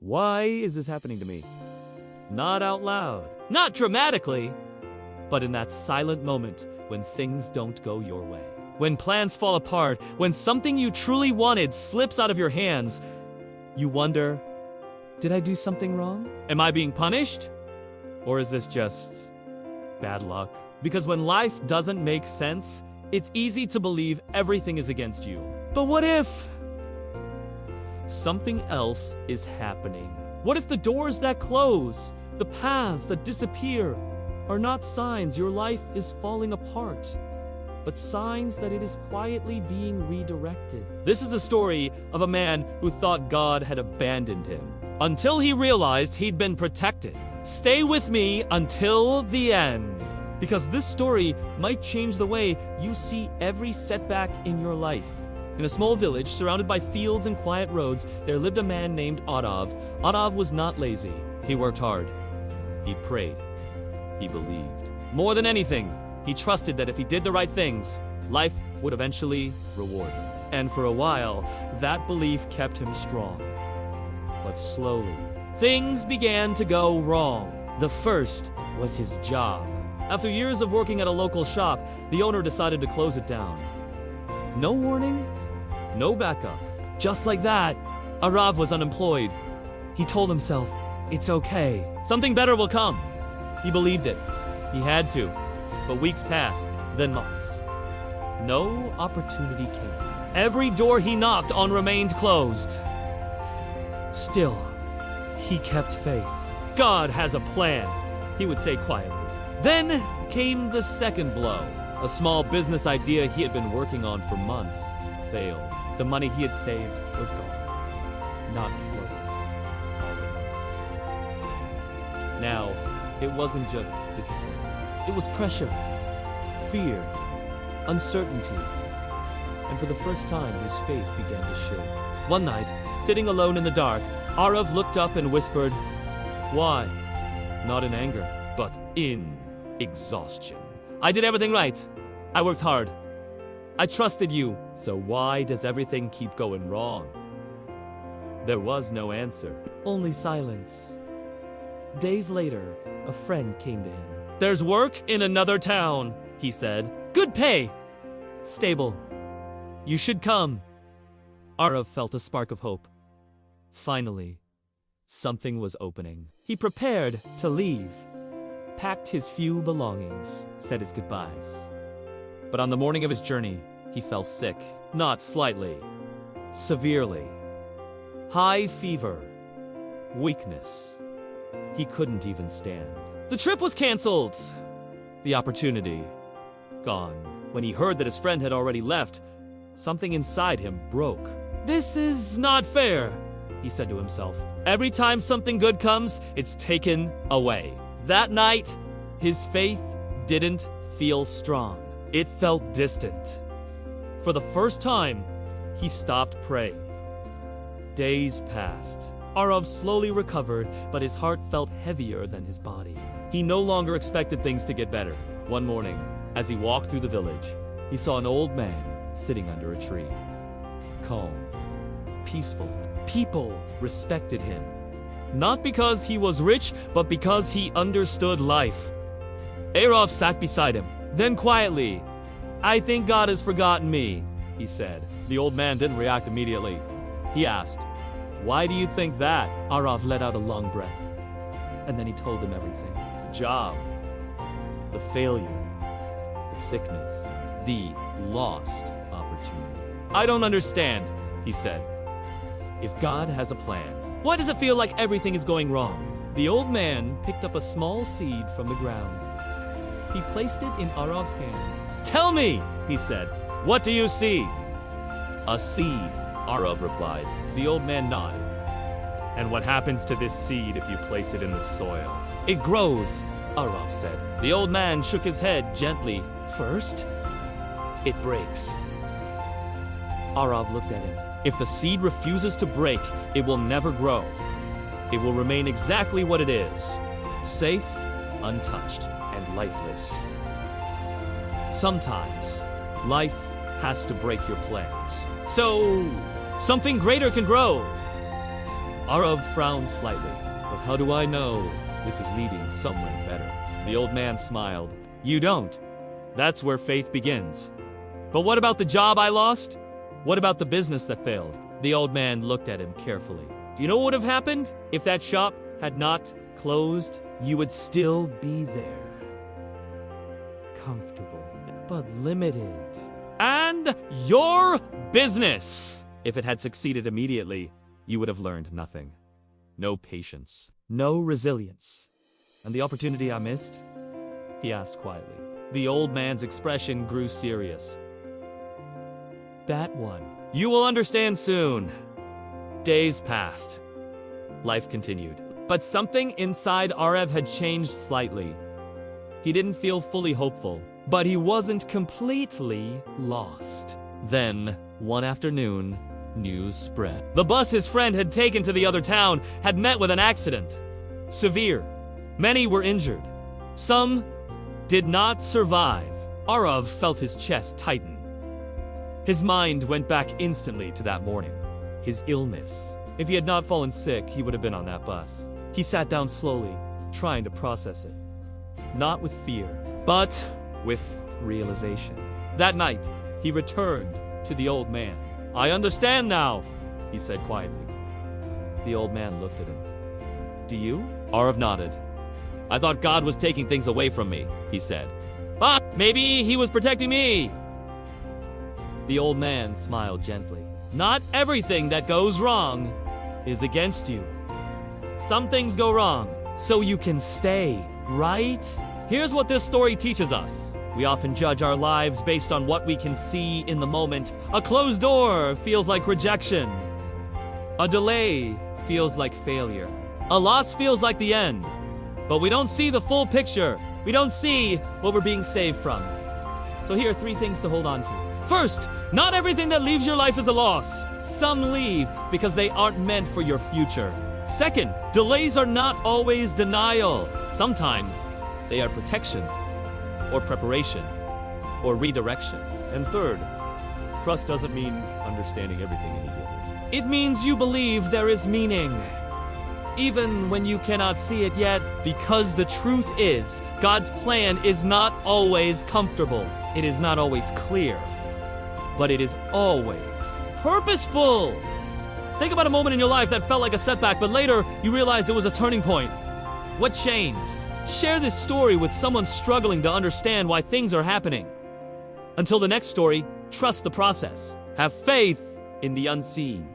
Why is this happening to me? Not out loud, not dramatically, but in that silent moment when things don't go your way. When plans fall apart, when something you truly wanted slips out of your hands, you wonder, did I do something wrong? Am I being punished? Or is this just bad luck? Because when life doesn't make sense, it's easy to believe everything is against you. But what if something else is happening? What if the doors that close, the paths that disappear, are not signs your life is falling apart, but signs that it is quietly being redirected? This is the story of a man who thought God had abandoned him, until he realized he'd been protected. Stay with me until the end, because this story might change the way you see every setback in your life. In a small village surrounded by fields and quiet roads, there lived a man named Arav. Arav was not lazy. He worked hard. He prayed. He believed. More than anything, he trusted that if he did the right things, life would eventually reward him. And for a while, that belief kept him strong. But slowly, things began to go wrong. The first was his job. After years of working at a local shop, the owner decided to close it down. No warning, no backup. Just like that, Arav was unemployed. He told himself, it's okay. Something better will come. He believed it. He had to. But weeks passed, then months. No opportunity came. Every door he knocked on remained closed. Still, he kept faith. God has a plan, he would say quietly. Then came the second blow. A small business idea he had been working on for months failed. The money he had saved was gone. Not slowly, all at once. Now, it wasn't just disappointment. It was pressure, fear, uncertainty. And for the first time, his faith began to shake. One night, sitting alone in the dark, Arav looked up and whispered, "Why?" Not in anger, but in exhaustion. "I did everything right. I worked hard. I trusted you. So why does everything keep going wrong?" There was no answer, only silence. Days later, a friend came to him. "There's work in another town," he said. "Good pay. Stable. You should come." Arav felt a spark of hope. Finally, something was opening. He prepared to leave, packed his few belongings, said his goodbyes. But on the morning of his journey, he fell sick. Not slightly, severely. High fever, weakness. He couldn't even stand. The trip was canceled. The opportunity, gone. When he heard that his friend had already left, something inside him broke. "This is not fair," he said to himself. "Every time something good comes, it's taken away." That night, his faith didn't feel strong. It felt distant. For the first time, he stopped praying. Days passed. Arav slowly recovered, but his heart felt heavier than his body. He no longer expected things to get better. One morning, as he walked through the village, he saw an old man sitting under a tree. Calm, peaceful. People respected him. Not because he was rich, but because he understood life. Arav sat beside him. Then quietly, "I think God has forgotten me," he said. The old man didn't react immediately. He asked, "Why do you think that?" Arav let out a long breath. And then he told him everything. The job, the failure, the sickness, the lost opportunity. "I don't understand," he said. "If God has a plan, why does it feel like everything is going wrong?" The old man picked up a small seed from the ground. He placed it in Arav's hand. "Tell me," he said, "what do you see?" "A seed," Arav replied. The old man nodded. "And what happens to this seed if you place it in the soil?" "It grows," Arav said. The old man shook his head gently. "First, it breaks." Arav looked at him. "If the seed refuses to break, it will never grow. It will remain exactly what it is, safe, untouched, and lifeless. Sometimes, life has to break your plans, so something greater can grow." Arav frowned slightly. But how do I know this is leading somewhere better? The old man smiled. You don't. That's where faith begins. But what about the job I lost? What about the business that failed? The old man looked at him carefully. Do you know what would have happened if that shop had not closed? You would still be there. Comfortable, but limited. And your business! If it had succeeded immediately, you would have learned nothing. No patience, no resilience. And the opportunity I missed? He asked quietly. The old man's expression grew serious. That one. You will understand soon. Days passed. Life continued. But something inside Arav had changed slightly. He didn't feel fully hopeful, but he wasn't completely lost. Then, one afternoon, news spread. The bus his friend had taken to the other town had met with an accident. Severe. Many were injured. Some did not survive. Arav felt his chest tighten. His mind went back instantly to that morning. His illness. If he had not fallen sick, he would have been on that bus. He sat down slowly, trying to process it. Not with fear, but with realization. That night, he returned to the old man. I understand now, he said quietly. The old man looked at him. Do you? Arav nodded. I thought God was taking things away from me, he said. But maybe he was protecting me. The old man smiled gently. Not everything that goes wrong is against you. Some things go wrong, so you can stay, right? Here's what this story teaches us. We often judge our lives based on what we can see in the moment. A closed door feels like rejection. A delay feels like failure. A loss feels like the end. But we don't see the full picture. We don't see what we're being saved from. So here are 3 things to hold on to. First, not everything that leaves your life is a loss. Some leave because they aren't meant for your future. Second, delays are not always denial. Sometimes they are protection, or preparation, or redirection. And third, trust doesn't mean understanding everything immediately. It means you believe there is meaning, even when you cannot see it yet, because the truth is, God's plan is not always comfortable. It is not always clear, but it is always purposeful. Think about a moment in your life that felt like a setback, but later you realized it was a turning point. What changed? Share this story with someone struggling to understand why things are happening. Until the next story, trust the process. Have faith in the unseen.